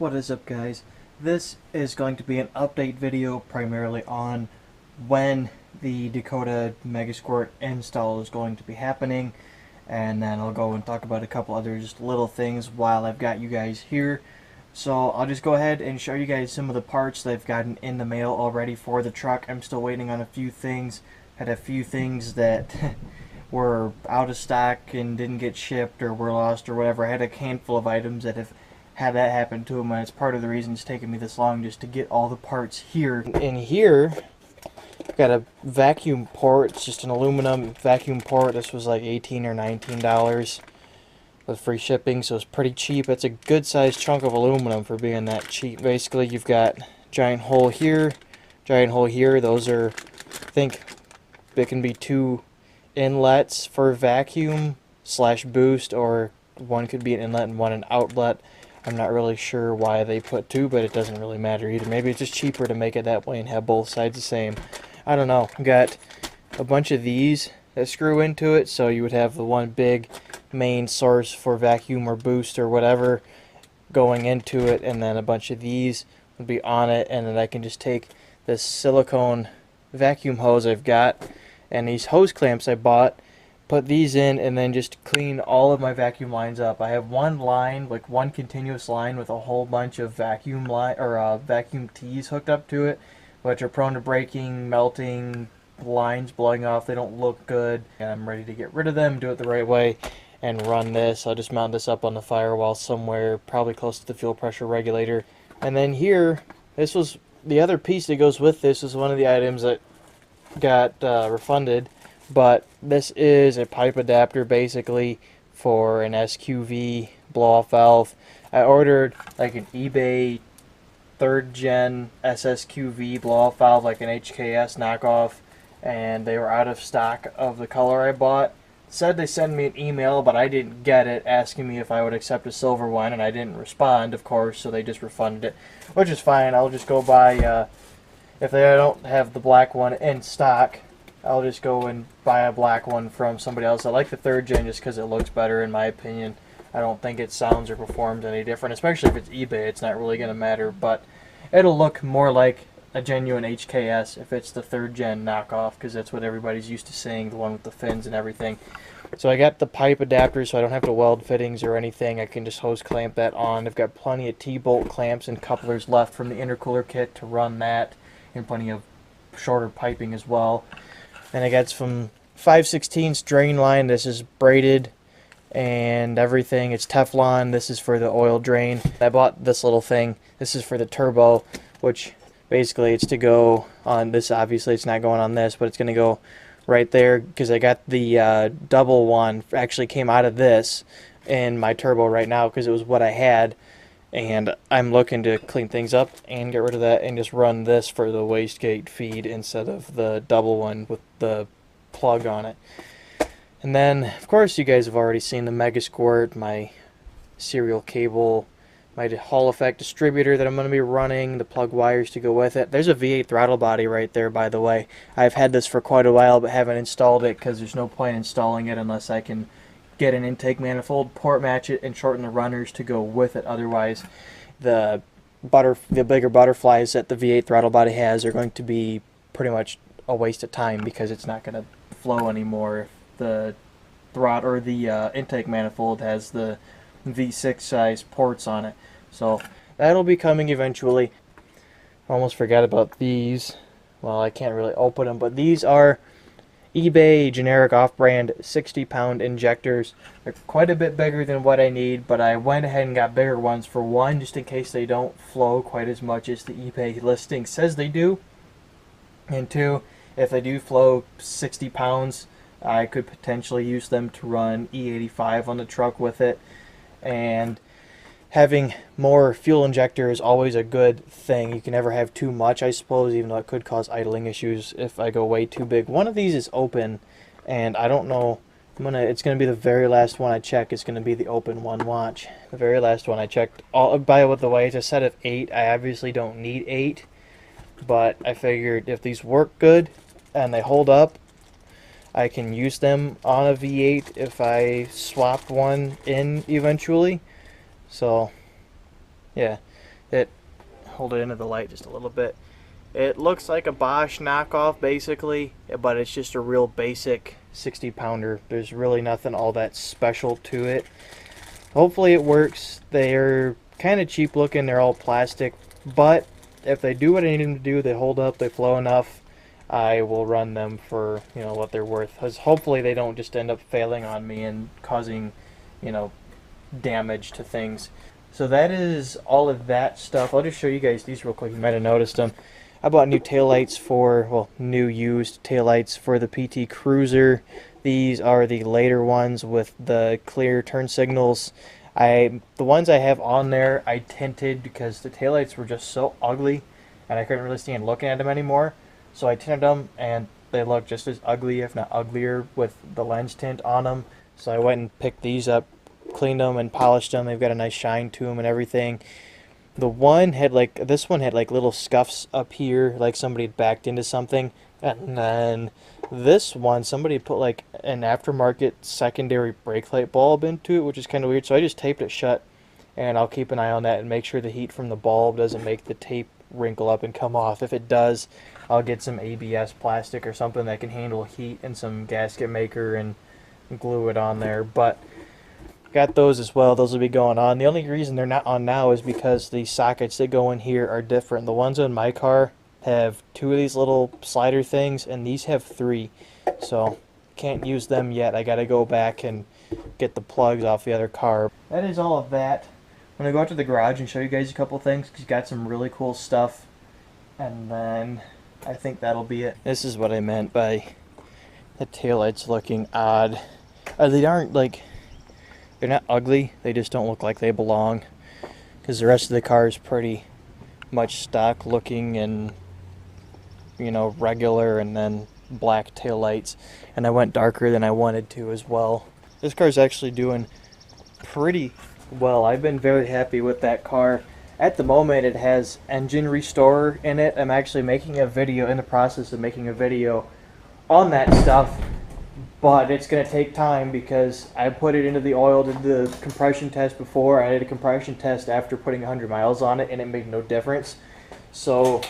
What is up, guys? This is going to be an update video primarily on when the Dakota Megasquirt install is going to be happening, and then I'll go and talk about a couple other just little things while I've got you guys here. So I'll just go ahead and show you guys some of the parts that I've gotten in the mail already for the truck. I'm still waiting on a few things. Had a few things that were out of stock and didn't get shipped or were lost or whatever. I had a handful of items that have had that happen to them, and it's part of the reason it's taken me this long just to get all the parts here. In here, I've got a vacuum port. It's just an aluminum vacuum port. This was like $18 or $19 with free shipping, so it's pretty cheap. It's a good sized chunk of aluminum for being that cheap. Basically, you've got giant hole here, giant hole here. Those are, I think, it can be two inlets for vacuum / boost, or one could be an inlet and one an outlet. I'm not really sure why they put two, but it doesn't really matter either. Maybe it's just cheaper to make it that way and have both sides the same. I don't know. Got a bunch of these that screw into it, so you would have the one big main source for vacuum or boost or whatever going into it, and then a bunch of these would be on it, and then I can just take this silicone vacuum hose I've got and these hose clamps I bought, put these in, and then just clean all of my vacuum lines up. I have one line, like one continuous line with a whole bunch of vacuum line or vacuum tees hooked up to it, which are prone to breaking, melting, lines blowing off. They don't look good, and I'm ready to get rid of them, do it the right way, and run this. I'll just mount this up on the firewall somewhere, probably close to the fuel pressure regulator. And then here, this was the other piece that goes with this. Is one of the items that got refunded, but this is a pipe adapter basically for an SQV blow-off valve. I ordered like an eBay 3rd gen SSQV blow-off valve, like an HKS knockoff, and they were out of stock of the color I bought. Said they sent me an email, but I didn't get it, asking me if I would accept a silver one, and I didn't respond, of course, so they just refunded it, which is fine. I'll just go buy if they don't have the black one in stock, I'll just go and buy a black one from somebody else. I like the 3rd gen just because it looks better, in my opinion. I don't think it sounds or performs any different, especially if it's eBay. It's not really going to matter, but it'll look more like a genuine HKS if it's the 3rd gen knockoff, because that's what everybody's used to seeing, the one with the fins and everything. So I got the pipe adapter, so I don't have to weld fittings or anything. I can just hose clamp that on. I've got plenty of T-bolt clamps and couplers left from the intercooler kit to run that, and plenty of shorter piping as well. And I got some 5/16 drain line. This is braided and everything. It's Teflon. This is for the oil drain. I bought this little thing. This is for the turbo, which basically it's to go on this. Obviously it's not going on this, but it's going to go right there, because I got the double one, actually came out of this in my turbo right now because it was what I had. And I'm looking to clean things up and get rid of that and just run this for the wastegate feed instead of the double one with the plug on it. And then, of course, you guys have already seen the Megasquirt, my serial cable, my Hall effect distributor that I'm going to be running, the plug wires to go with it. There's a V8 throttle body right there, by the way. I've had this for quite a while but haven't installed it because there's no point installing it unless I can get an intake manifold, port match it, and shorten the runners to go with it. Otherwise, the bigger butterflies that the V8 throttle body has are going to be pretty much a waste of time, because it's not going to flow anymore if the throttle or the intake manifold has the V6 size ports on it. So that'll be coming eventually. Almost forgot about these. Well, I can't really open them, but these are eBay generic off-brand 60-pound injectors. They're quite a bit bigger than what I need, but I went ahead and got bigger ones, for one, just in case they don't flow quite as much as the eBay listing says they do, and two, if they do flow 60 pounds, I could potentially use them to run E85 on the truck with it. And having more fuel injector is always a good thing. You can never have too much, I suppose, even though it could cause idling issues if I go way too big. One of these is open, and I don't know. It's gonna be the very last one I check. It's gonna be the open one. Watch, the very last one I checked. By the way, it's a set of 8. I obviously don't need 8, but I figured if these work good and they hold up, I can use them on a V8 if I swap one in eventually. So yeah, hold it into the light just a little bit. It looks like a Bosch knockoff basically, but it's just a real basic 60 pounder. There's really nothing all that special to it. Hopefully it works. They're kind of cheap looking, they're all plastic, but if they do what I need them to do, they hold up, they flow enough, I will run them for, you know, what they're worth. Because hopefully they don't just end up failing on me and causing, you know, damage to things. So that is all of that stuff. I'll just show you guys these real quick. You might have noticed them. I bought new taillights for, well, new used taillights for the PT Cruiser. These are the later ones with the clear turn signals. The ones I have on there, I tinted because the taillights were just so ugly and I couldn't really stand looking at them anymore. So I tinted them and they look just as ugly, if not uglier, with the lens tint on them. So I went and picked these up, cleaned them and polished them. They've got a nice shine to them and everything. The one had this one had like little scuffs up here, like somebody had backed into something. And then this one, somebody put like an aftermarket secondary brake light bulb into it, which is kind of weird. So I just taped it shut, and I'll keep an eye on that and make sure the heat from the bulb doesn't make the tape wrinkle up and come off. If it does, I'll get some ABS plastic or something that can handle heat and some gasket maker and glue it on there. But got those as well. Those will be going on. The only reason they're not on now is because the sockets that go in here are different. The ones on my car have 2 of these little slider things, and these have 3. So can't use them yet. I got to go back and get the plugs off the other car. That is all of that. I'm going to go out to the garage and show you guys a couple things because you got some really cool stuff. And then I think that'll be it. This is what I meant by the taillights looking odd. They aren't like... They're not ugly, they just don't look like they belong, because the rest of the car is pretty much stock looking and, you know, regular, and then black tail lights. And I went darker than I wanted to as well. This car is actually doing pretty well. I've been very happy with that car. At the moment it has engine restorer in it. I'm actually making a video, in the process of making a video on that stuff. But it's going to take time because I put it into the oil, did the compression test before. I did a compression test after putting 100 miles on it, and it made no difference. So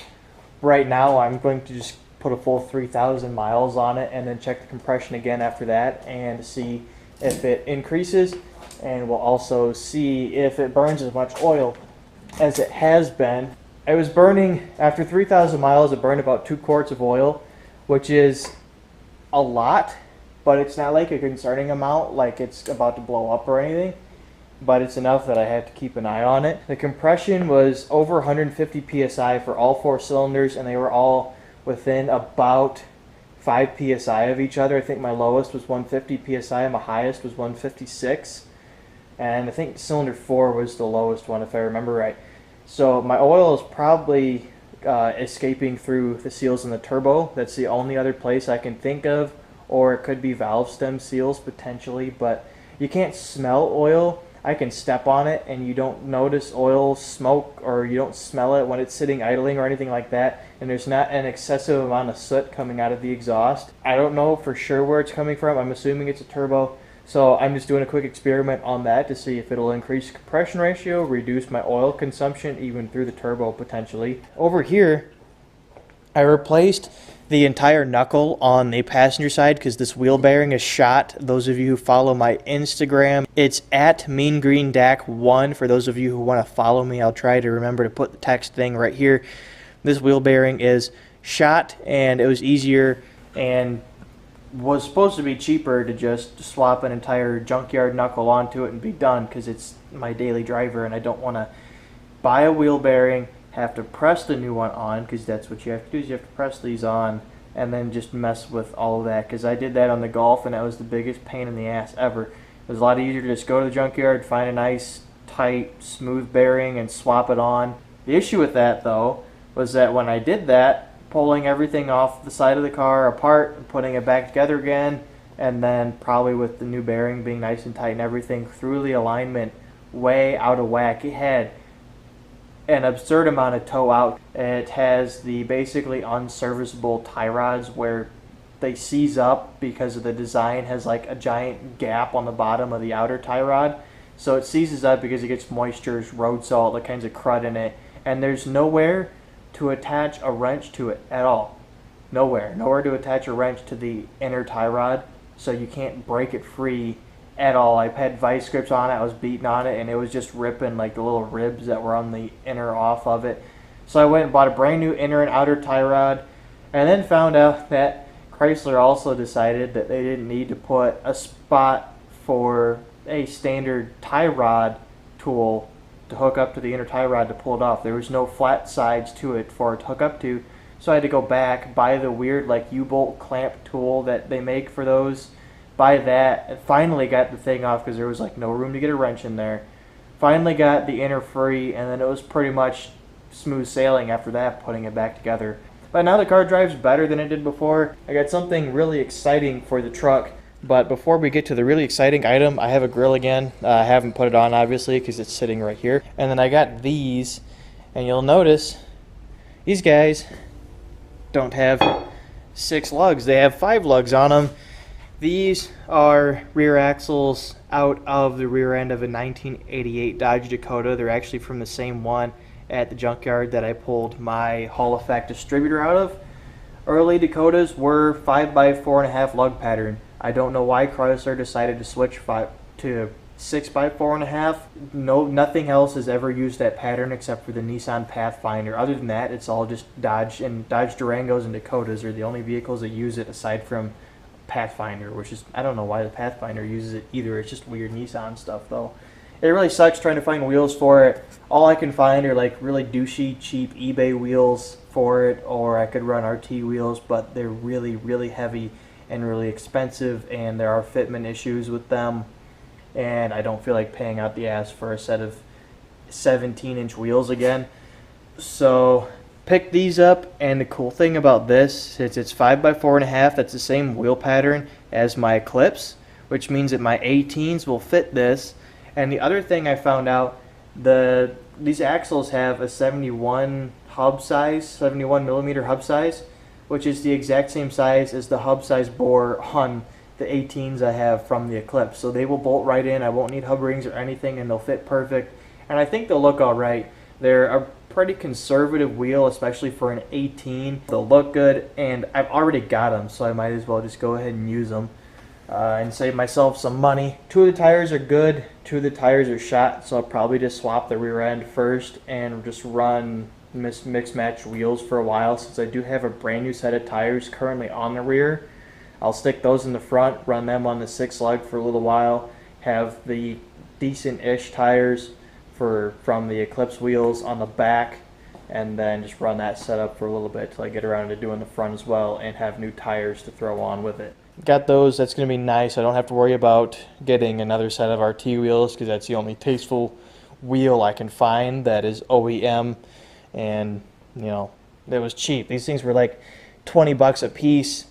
right now I'm going to just put a full 3,000 miles on it and then check the compression again after that and see if it increases. And we'll also see if it burns as much oil as it has been. It was burning, after 3,000 miles, it burned about 2 quarts of oil, which is a lot. But it's not like a concerning amount, like it's about to blow up or anything. But it's enough that I have to keep an eye on it. The compression was over 150 psi for all 4 cylinders, and they were all within about 5 psi of each other. I think my lowest was 150 psi, and my highest was 156. And I think cylinder 4 was the lowest one, if I remember right. So my oil is probably escaping through the seals in the turbo. That's the only other place I can think of. Or it could be valve stem seals potentially, but you can't smell oil. I can step on it and you don't notice oil smoke, or you don't smell it when it's sitting idling or anything like that, and there's not an excessive amount of soot coming out of the exhaust. I don't know for sure where it's coming from. I'm assuming it's a turbo, so I'm just doing a quick experiment on that to see if it'll increase compression ratio, reduce my oil consumption even through the turbo potentially. Over here I replaced the entire knuckle on the passenger side because this wheel bearing is shot. Those of you who follow my Instagram, it's at meangreendak1. For those of you who want to follow me, I'll try to remember to put the text thing right here. This wheel bearing is shot, and it was easier and was supposed to be cheaper to just swap an entire Junkyard knuckle onto it and be done, because it's my daily driver and I don't want to buy a wheel bearing, have to press the new one on, because that's what you have to do, is you have to press these on and then just mess with all of that, because I did that on the Golf and that was the biggest pain in the ass ever. It was a lot easier to just go to the junkyard, find a nice tight smooth bearing and swap it on. The issue with that though was that when I did that, pulling everything off the side of the car apart and putting it back together again, and then probably with the new bearing being nice and tight and everything, threw the alignment way out of whack. It had an absurd amount of toe out. It has the basically unserviceable tie rods where they seize up because of the design, has like a giant gap on the bottom of the outer tie rod. So it seizes up because it gets moisture, road salt, all kinds of crud in it, and there's nowhere to attach a wrench to it at all. Nowhere to attach a wrench to the inner tie rod, so you can't break it free at all. I had vice grips on it, I was beating on it, and it was just ripping like the little ribs that were on the inner off of it. So I went and bought a brand new inner and outer tie rod, and then found out that Chrysler also decided that they didn't need to put a spot for a standard tie rod tool to hook up to the inner tie rod to pull it off. There was no flat sides to it for it to hook up to, so I had to go back, buy the weird like U-bolt clamp tool that they make for those, buy that, and finally got the thing off because there was like no room to get a wrench in there. Finally got the inner free, and then it was pretty much smooth sailing after that, putting it back together. But now the car drives better than it did before. I got something really exciting for the truck. But before we get to the really exciting item, I have a grill again. I haven't put it on, obviously, because it's sitting right here. And then I got these, and you'll notice these guys don't have 6 lugs. They have 5 lugs on them. These are rear axles out of the rear end of a 1988 Dodge Dakota. They're actually from the same one at the junkyard that I pulled my Hall Effect distributor out of. Early Dakotas were 5x4.5 lug pattern. I don't know why Chrysler decided to switch to 6x4.5. No, nothing else has ever used that pattern except for the Nissan Pathfinder. Other than that, it's all just Dodge, and Dodge Durangos and Dakotas are the only vehicles that use it aside from Pathfinder, which is, I don't know why the Pathfinder uses it either. It's just weird Nissan stuff though. It really sucks trying to find wheels for it. All I can find are like really douchey, cheap eBay wheels for it, or I could run RT wheels, but they're really, really heavy and really expensive, and there are fitment issues with them, and I don't feel like paying out the ass for a set of 17-inch wheels again. So picked these up, and the cool thing about this is it's 5x4.5. That's the same wheel pattern as my Eclipse, which means that my 18s will fit this. And the other thing I found out, these axles have a 71 hub size, 71 millimeter hub size, which is the exact same size as the hub size bore on the 18s I have from the Eclipse. So they will bolt right in. I won't need hub rings or anything, and they'll fit perfect. And I think they'll look all right. They're a pretty conservative wheel, especially for an 18. They'll look good, and I've already got them, so I might as well just go ahead and use them and save myself some money. 2 of the tires are good, 2 of the tires are shot, so I'll probably just swap the rear end first and just run mix match wheels for a while, since I do have a brand new set of tires currently on the rear. I'll stick those in the front, run them on the 6 lug for a little while, have the decent-ish tires from the Eclipse wheels on the back, and then just run that setup for a little bit till I get around to doing the front as well and have new tires to throw on with it. Got those. That's going to be nice. I don't have to worry about getting another set of RT wheels, because that's the only tasteful wheel I can find that is OEM, and you know, it was cheap. These things were like 20 bucks a piece,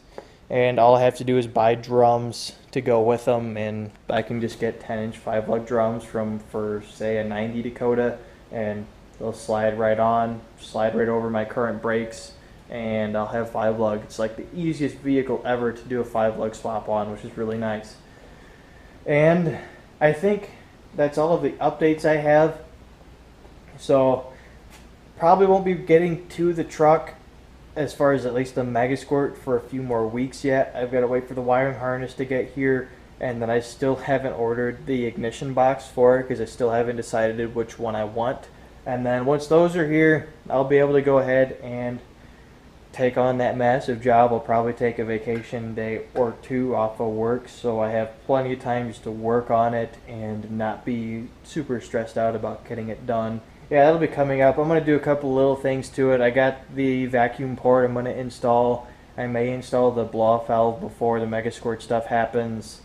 and all I have to do is buy drums to go with them, and I can just get 10-inch 5-lug drums for say a 90 Dakota, and they'll slide right on, slide right over my current brakes, and I'll have 5-lug. It's like the easiest vehicle ever to do a 5-lug swap on, which is really nice. And I think that's all of the updates I have. So probably won't be getting to the truck, as far as at least the Megasquirt, for a few more weeks yet. I've got to wait for the wiring harness to get here, and then I still haven't ordered the ignition box for it because I still haven't decided which one I want. And then once those are here, I'll be able to go ahead and take on that massive job. I'll probably take a vacation day or 2 off of work, so I have plenty of time just to work on it and not be super stressed out about getting it done. Yeah, that'll be coming up. I'm going to do a couple little things to it. I got the vacuum port I'm going to install. I may install the blow-off valve before the Megasquirt stuff happens.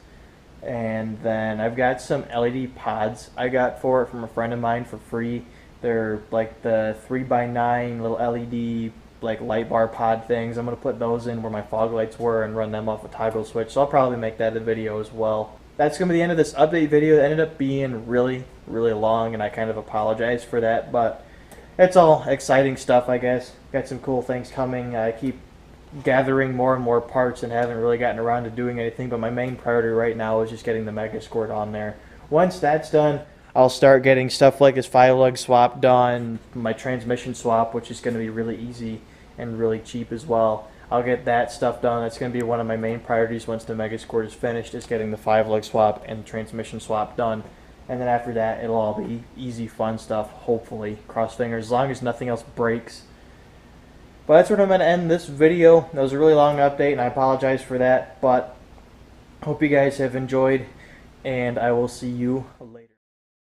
And then I've got some LED pods I got for it from a friend of mine for free. They're like the 3x9 little LED like light bar pod things. I'm going to put those in where my fog lights were and run them off a toggle switch. So I'll probably make that a video as well. That's going to be the end of this update video. It ended up being really long, and I kind of apologize for that, but it's all exciting stuff, I guess. Got some cool things coming. I keep gathering more and more parts and haven't really gotten around to doing anything, but my main priority right now is just getting the Megasquirt on there. Once that's done, I'll start getting stuff like his 5-lug swap done, my transmission swap, which is going to be really easy and really cheap as well. I'll get that stuff done. That's going to be one of my main priorities once the Megasquirt is finished, is getting the 5-lug swap and transmission swap done. And then after that, it'll all be easy, fun stuff, hopefully. Cross fingers, as long as nothing else breaks. But that's where I'm going to end this video. That was a really long update, and I apologize for that. But hope you guys have enjoyed, and I will see you later.